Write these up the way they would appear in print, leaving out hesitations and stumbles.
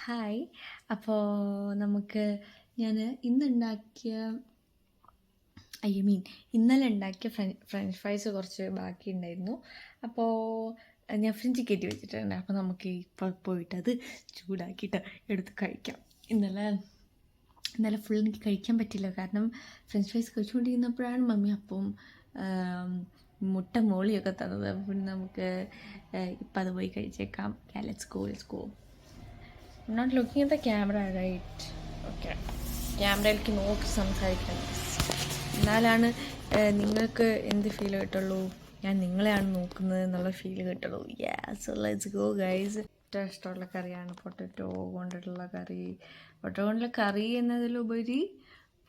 Hi. അപ്പോൾ നമുക്ക് ഞാൻ ഇന്നലെ ഉണ്ടാക്കിയ ഫ്രഞ്ച് ഫ്രൈസ് കുറച്ച് ബാക്കിയുണ്ടായിരുന്നു. അപ്പോൾ ഞാൻ ഫ്രിഡ്ജിൽ കയറ്റി വെച്ചിട്ടുണ്ട്. അപ്പോൾ നമുക്ക് ഇപ്പോൾ പോയിട്ട് അത് ചൂടാക്കിയിട്ട് എടുത്ത് കഴിക്കാം. ഇന്നലെ ഫുൾ എനിക്ക് കഴിക്കാൻ പറ്റില്ല, കാരണം ഫ്രഞ്ച് ഫ്രൈസ് കഴിച്ചുകൊണ്ടിരുന്നപ്പോഴാണ് മമ്മി അപ്പം മുട്ട മോളിയൊക്കെ തന്നത്. അപ്പം നമുക്ക് ഇപ്പം അത് പോയി കഴിച്ചേക്കാം. Let's go. Not looking at the camera, right? Okay. ക്യാമറയിലേക്ക് നോക്കി സംസാരിക്കണം. എന്നാലാണ് നിങ്ങൾക്ക് എന്ത് ഫീൽ കിട്ടുള്ളൂ, ഞാൻ നിങ്ങളെയാണ് നോക്കുന്നത് എന്നുള്ള ഫീൽ കിട്ടുള്ളൂ. So let's go guys. ഏറ്റവും ഇഷ്ടമുള്ള കറിയാണ് പൊട്ടറ്റോ കൊണ്ടുള്ള കറി. പൊട്ടറ്റോ കൊണ്ടുള്ള കറി എന്നതിലുപരി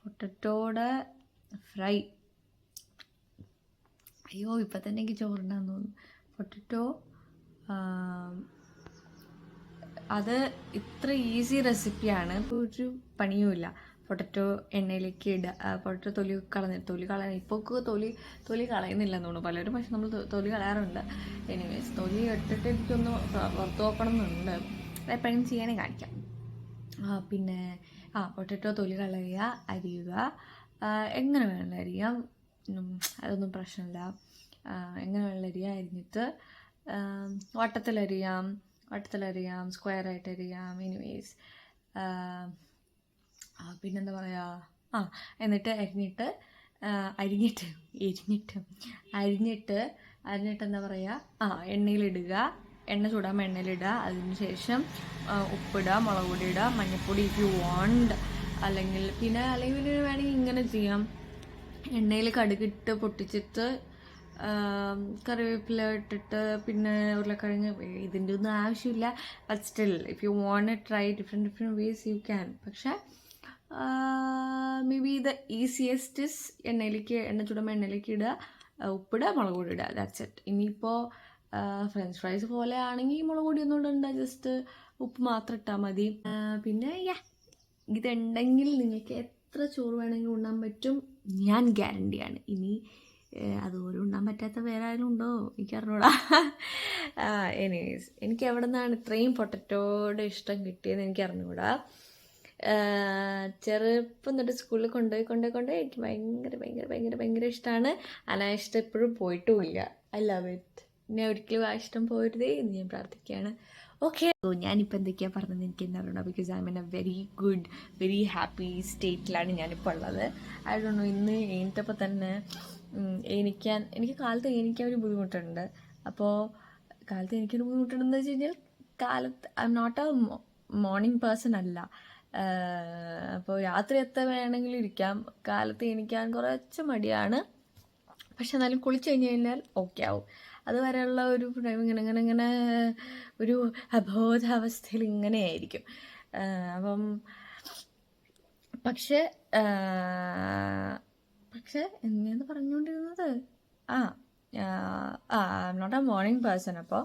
പൊട്ടറ്റോയുടെ ഫ്രൈ. അയ്യോ, ഇപ്പം തന്നെ എനിക്ക് ചോറുണ്ടാന്ന് തോന്നുന്നു. പൊട്ടറ്റോ അത് ഇത്ര ഈസി റെസിപ്പിയാണ്, ഒരു പണിയുമില്ല. പൊട്ടറ്റോ എണ്ണയിലേക്ക് ഇടുക, പൊട്ടറ്റോ തൊലി കളയാൻ ഇപ്പോൾ തൊലി കളയുന്നില്ലെന്ന് തോന്നുന്നു പലരും, പക്ഷെ നമ്മൾ തൊലി കളയാറുണ്ട്. എനിവേസ് തൊലി ഇട്ടിട്ട് എനിക്കൊന്ന് പുറത്ത് നോക്കണം എന്നുണ്ട്. എപ്പോഴും ചെയ്യാനേ കാണിക്കാം. പിന്നെ പൊട്ടറ്റോ തൊലി കളയുക, അരിയുക. എങ്ങനെ വേണമെങ്കിലും അരിയാം, അതൊന്നും പ്രശ്നമില്ല. എങ്ങനെ വേണമെങ്കിലും അരിയുക. അരിഞ്ഞിട്ട് വട്ടത്തിലരിയാം, സ്ക്വയറായിട്ട് അരിയാം. എനിവേസ് പിന്നെന്താ പറയുക, എന്നിട്ട് അരിഞ്ഞിട്ട് എന്താ പറയുക, എണ്ണയിലിടുക. എണ്ണ ചൂടാകുമ്പോൾ എണ്ണയിലിടുക. അതിന് ശേഷം ഉപ്പിടുക, മുളക് പൊടി ഇടുക, മഞ്ഞൾപ്പൊടി ഇഫ് യു വാണ്ട്. അല്ലെങ്കിൽ വേണമെങ്കിൽ ഇങ്ങനെ ചെയ്യാം. എണ്ണയിൽ കടുകിട്ട് പൊട്ടിച്ചിട്ട് കറിവേപ്പില ഇട്ടിട്ട് പിന്നെ ഉരുളക്കിഴങ്ങ്. ഇതിൻ്റെ ഒന്നും ആവശ്യമില്ല. But still if you want try different ways you can. പക്ഷേ maybe the easiest is എണ്ണ ചൂടുമ്പോൾ എണ്ണയിലേക്ക് ഇടുക, ഉപ്പിടുക, മുളക് പൊടി ഇടുക. That's it. ഇനിയിപ്പോൾ ഫ്രഞ്ച് ഫ്രൈസ് പോലെ ആണെങ്കിൽ മുളക് പൊടി ഒന്നും ഇടണ്ട, ജസ്റ്റ് ഉപ്പ് മാത്രം ഇട്ടാൽ മതി. പിന്നെ ഇതുണ്ടെങ്കിൽ നിങ്ങൾക്ക് എത്ര ചോറ് വേണമെങ്കിലും ഉണ്ണാൻ പറ്റും, ഞാൻ ഗ്യാരണ്ടിയാണ്. ഇനി അതുപോലെ ഉണ്ണാൻ പറ്റാത്ത വേറെ ആരും ഉണ്ടോ എനിക്കറിഞ്ഞൂടാ. എനിവേസ് എനിക്ക് എവിടെ നിന്നാണ് ഇത്രയും പൊട്ടറ്റോയുടെ ഇഷ്ടം കിട്ടിയെന്ന് എനിക്കറിഞ്ഞൂടാ. ചെറുപ്പം തൊട്ട് സ്കൂളിൽ കൊണ്ടുപോയി എനിക്ക് ഭയങ്കര ഇഷ്ടമാണ്. ആ ഇഷ്ടം എപ്പോഴും പോയിട്ടുമില്ല. I love it. ഇനി ഒരിക്കലും ആ ഇഷ്ടം പോരുതേ എന്ന് ഞാൻ പ്രാർത്ഥിക്കുകയാണ്. ഓക്കെ, സോ ഞാനിപ്പോൾ എന്തൊക്കെയാണ് പറഞ്ഞത് എനിക്ക് എന്താ പറയുക, because I am in a very happy സ്റ്റേറ്റിലാണ് ഞാനിപ്പോൾ ഉള്ളത്. ഐ ഡോണ്ട് നോ, ഇന്ന് എണീറ്റപ്പോൾ തന്നെ എനിക്ക് കാലത്ത് എണീക്കാൻ ഒരു ബുദ്ധിമുട്ടുണ്ട്. അപ്പോൾ കാലത്ത് എനിക്കൊരു ബുദ്ധിമുട്ടുണ്ടെന്ന് വെച്ച് കഴിഞ്ഞാൽ I'm not a morning person അല്ല. അപ്പോൾ രാത്രി എത്ര വേണമെങ്കിലും ഇരിക്കാം. കാലത്ത് എണീക്കാൻ കുറച്ച് മടിയാണ്. പക്ഷെ എന്നാലും കുളിച്ച് കഴിഞ്ഞാൽ ഓക്കെ ആവും. അതുവരെയുള്ള ഒരു ഇങ്ങനെ ഒരു അബോധാവസ്ഥയിൽ ഇങ്ങനെ ആയിരിക്കും. അപ്പം പക്ഷെ എങ്ങനെയാണ് പറഞ്ഞുകൊണ്ടിരുന്നത്, I'm not a morning person. അപ്പോൾ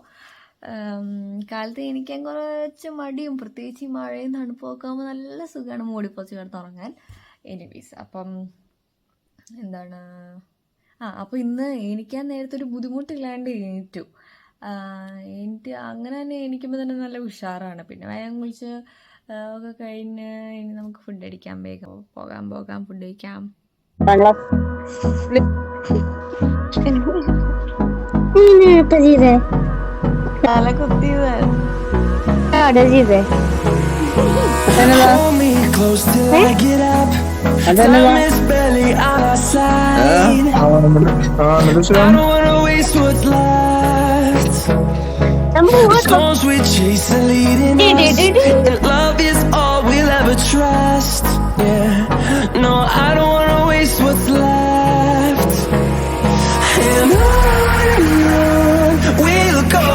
കാലത്ത് എണീക്കാൻ കുറച്ച് മടിയും, പ്രത്യേകിച്ച് ഈ മഴയും തണുപ്പൊക്കെ ആകുമ്പോൾ നല്ല സുഖമാണ് മൂടിപ്പൊച്ച് കിടന്നുറങ്ങാൻ. എനിവേസ് അപ്പം എന്താണ്, അപ്പോൾ ഇന്ന് എണീക്കാൻ നേരത്തെ ഒരു ബുദ്ധിമുട്ടില്ലാണ്ട് എണീറ്റു. അങ്ങനെ തന്നെ എണീക്കുമ്പോൾ തന്നെ നല്ല ഉഷാറാണ്. പിന്നെ വേഗം കുളിച്ച് ഒക്കെ കഴിഞ്ഞ് ഇനി നമുക്ക് ഫുഡ് അടിക്കാം. വേഗം പോകാം ഫുഡ് കഴിക്കാം. തല കുത്തിയത് storms we chase are leading us, and love is all we'll ever trust. Yeah, no, I don't wanna waste what's left. And on we'll go,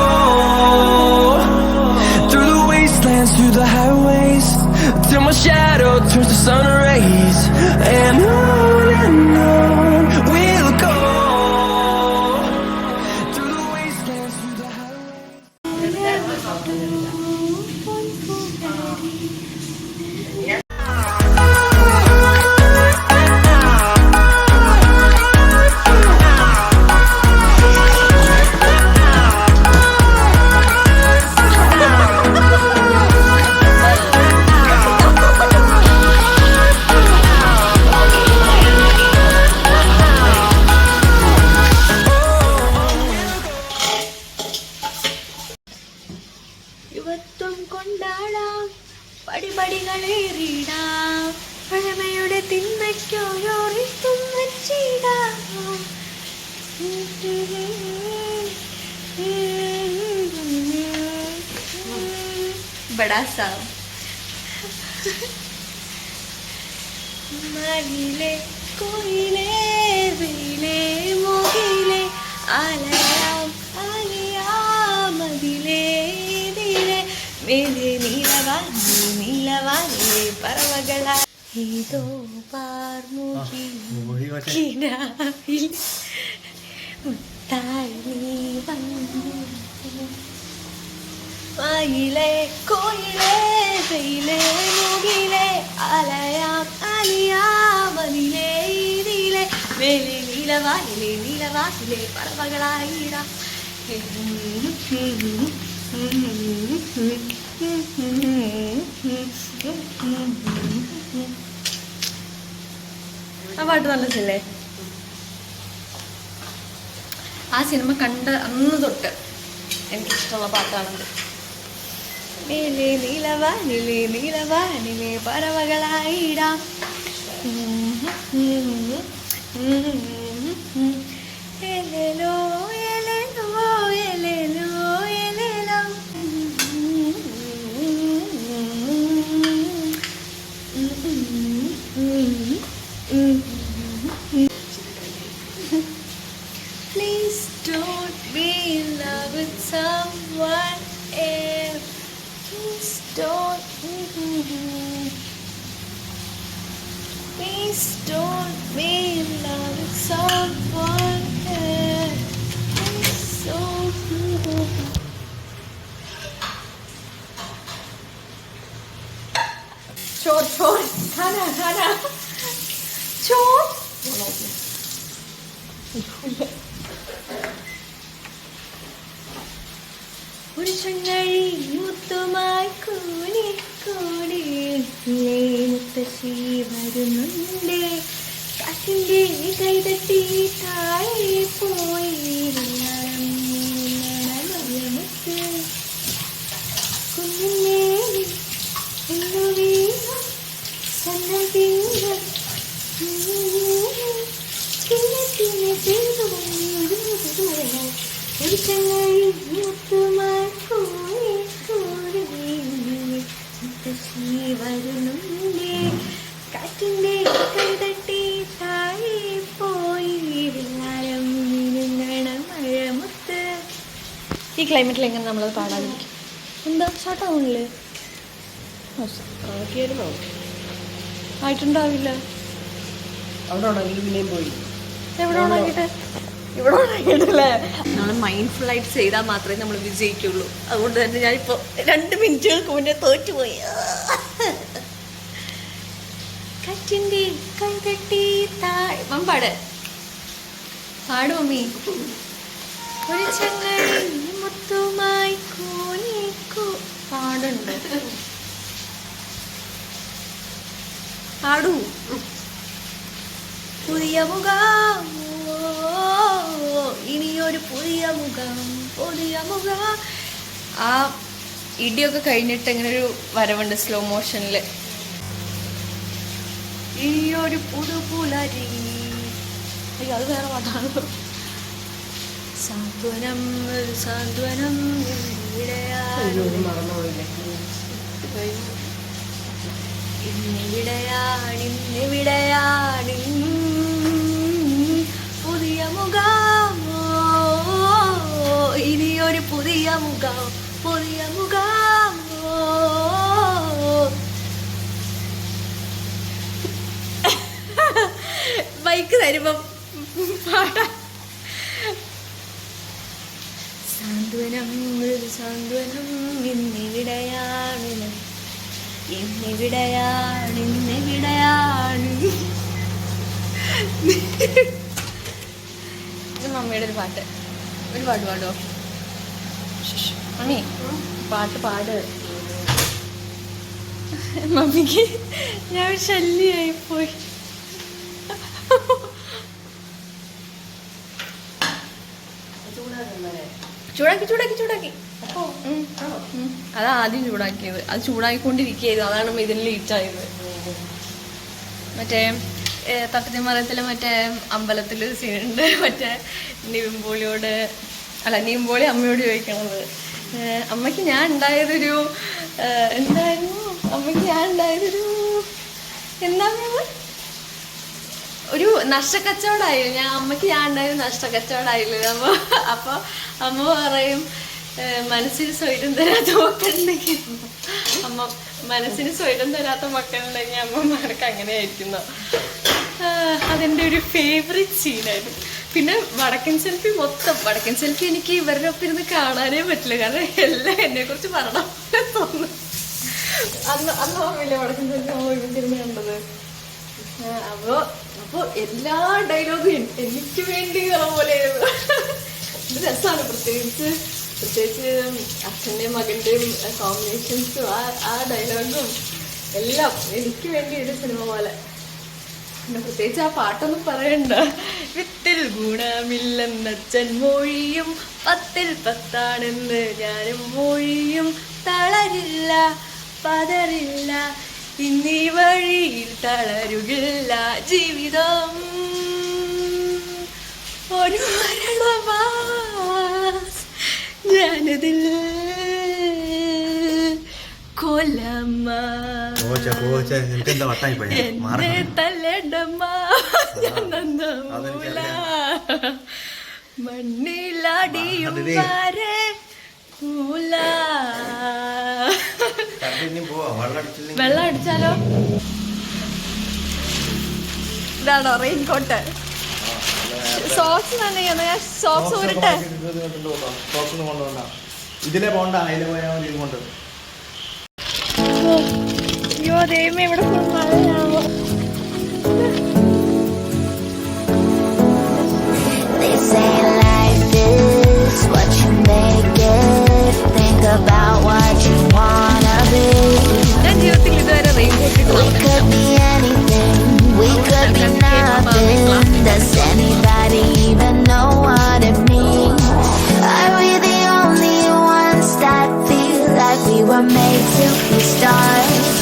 through the wastelands, through the highways, till my shadow turns to sun rays. And on we'll go, through the wastelands, through the highways. യുവത്വം കൊണ്ടാടാം, പടിപടികളേറിടാം, പഴമയുടെ തിന്മയ്ക്കോരോറിത്തും വച്ചിടാം. ബടാ സാബ് മയിലേ കോയിലേ വെയിലേ മോകിലേ ആലയാം ആലിയാമതിലേ ഇതിലേ മേലെ നീലവാനിലെ പറവകളാ ഏതോ പാർമുകി കിനാവിൽ മുത്തായി നീ വന്നു. മയിലേ കോയിലേ വെയിലേ മോകിലേ ആലയാം ആലിയാമതിലേ ഇതിലേ മേലെ നീലവാനിലെ പറവകളായിടാം. ആ പാട്ട് നല്ല രസല്ലേ? ആ സിനിമ കണ്ട അന്ന് തൊട്ട് എനിക്കിഷ്ടമുള്ള പാട്ടാണത്. മേലെ നീലവാനിലെ പറവകളായിടാം. എലേലോ എലേലോ എലേലോ എലേലോ. Please don't be in love with someone else. Please don't. Please don't be in love with someone else. Please don't. Chor. Hana. Chor. ഒരു ചങ്ങഴി മുത്തുമായി കൂടിക്കൂടിയില്ലേ മുത്തശ്ശി വരുന്നുണ്ടേ കാറ്റിൻ്റെ കൈതട്ടി താഴെ പോയി മുത്ത് കുഞ്ഞിനെ എന്നു വീണ സന്നദ്ധീര ഒരു ചങ്ങഴി മുത്തുമായി മുത്തശ്ശി വരുന്നുണ്ടേ കാറ്റിൻ്റെ കൈതട്ടി താഴെ പോയി വില്ലാരം മഴമുത്ത്. ഈ ക്ലൈമറ്റിൽ എങ്ങനെ നമ്മളത് പാടാതിരിക്കും? എന്താ ഷാർട്ടാവുന്നില്ലേ? ആയിട്ടുണ്ടാവില്ല. അവിടെ പിന്നെയും പോയി എവിടെ ഉണങ്ങിയിട്ട് ഇവിടെ ഉണങ്ങിയിട്ടല്ലേ? നമ്മൾ മൈൻഡ്ഫുൾ ആയിട്ട് ചെയ്താൽ മാത്രമേ നമ്മൾ വിജയിക്കുള്ളൂ. അതുകൊണ്ട് തന്നെ ഞാനിപ്പോൾ 2 മിനിറ്റുകൾക്ക് മുന്നേ തോറ്റുപോയി. കാറ്റിൻ്റെ കൈതട്ടി താഴെ പാട് മമ്മി. ഒരു ചങ്ങഴി മുത്തുമായി പാടുണ്ട്. പാടൂ. പുതിയ മുഖം ഇനിയൊരു പുതിയ മുഖം. ആ ഇടിയൊക്കെ കഴിഞ്ഞിട്ട് ഇങ്ങനെ ഒരു വരവുണ്ട് സ്ലോ മോഷനിൽ. ഇനിയൊരു പുതുപുലരി. അയ്യോ അത് വേറെ പാട്ടാണ്. സാന്ത്വനം ഇന്നിവിടെയാണ് പുതിയ മുഖമോ ഇനിയൊരു പുതിയ മുഖമോ. ബൈക്ക് തരുമ്പം പാടാ. സാന്ത്വനം ഇന്നിവിടെയാണ് ഇത് മമ്മിയുടെ ഒരു പാട്ട്. ഒരു പാട്ട് പാടോ മമ്മി? പാട്ട് മമ്മിക്ക് ഞാൻ ശല്യായി പോയി. ചൂടാക്കി അത് ആദ്യം ചൂടാക്കിയത്. അത് ചൂടാക്കിക്കൊണ്ടിരിക്കുകയായിരുന്നു. അതാണ് ഇതിന് ലേറ്റായത്. മറ്റേ തട്ടത്തിമറയത്തിലെ മറ്റേ അമ്പലത്തിലൊരു സീനുണ്ട്. മറ്റേ നിവിമ്പോളിയോട് നിവിമ്പോളി അമ്മയോട് ചോദിക്കണത്, അമ്മയ്ക്ക് ഞാൻ ഉണ്ടായതൊരു എന്തായിരുന്നു, അമ്മയ്ക്ക് ഞാൻ ഉണ്ടായതൊരു എന്താ ഒരു നഷ്ടക്കച്ചവടമായില്ല, അമ്മയ്ക്ക് ഞാൻ ഉണ്ടായത് നഷ്ടക്കച്ചവടമായില്ല. അപ്പോൾ അമ്മ പറയും, മനസ്സിന് സ്വൈരം തരാത്ത മക്കളുണ്ടെങ്കിൽ അമ്മ മനസ്സിന് സ്വൈരം തരാത്ത മക്കളുണ്ടെങ്കിൽ അമ്മമാർക്ക് അങ്ങനെ ആയിരിക്കുന്നു. അതെൻ്റെ ഒരു ഫേവറേറ്റ് സീനായിരുന്നു. പിന്നെ വടക്കൻ സെൽഫി എനിക്ക് ഇവരുടെ ഒപ്പം ഇരുന്ന് കാണാനേ പറ്റില്ല. കാരണം എല്ലാം എന്നെക്കുറിച്ച് പറയണം തോന്നുന്നു. അന്ന് ഓർമ്മയില്ല വടക്കൻ സെൽഫി അമ്മ ഇരുന്ന് കണ്ടത്. അപ്പോൾ എല്ലാ ഡയലോഗും എനിക്ക് വേണ്ടി പോലെ രസമാണ്. പ്രത്യേകിച്ച് അച്ഛൻ്റെയും മകൻ്റെയും കോമ്പിനേഷൻസും ആ ഡയലോഗും എല്ലാം എനിക്ക് വേണ്ടി ഒരു സിനിമ പോലെ. പിന്നെ പ്രത്യേകിച്ച് ആ പാട്ടൊന്നും പറയണ്ട. വിത്തിൽ ഗുണമില്ലെന്നച്ഛൻ മൊഴിയും 10ൽ 10 ഞാനും മൊഴിയും തളരില്ല പതറില്ല ഇന്നീ വഴിയിൽ തളരുകില്ല ജീവിതം ഒരു മരണമാ ഞാനതിൽ കൊല്ലമ്മ എന്നെ തല്ലടമ്മ മണ്ണിലടിയും വെള്ളം അടിച്ചാലോ? ഇതാണോ റെയിൻകോട്ട്? സോക്സ് തന്നെ സോക്സ് ഊരട്ടെ. ഇതിലെ പോണ്ട, അതിലെ പോയാൽ മതി. ഇതുകൊണ്ട് അയ്യോ ദൈവമേ, ഇവിടെ മഴയാവോ? ഞാൻ ജീവിതത്തിൽ ഇതുവരെ റെയിൻകോട്ട് ഇട്ടില്ല.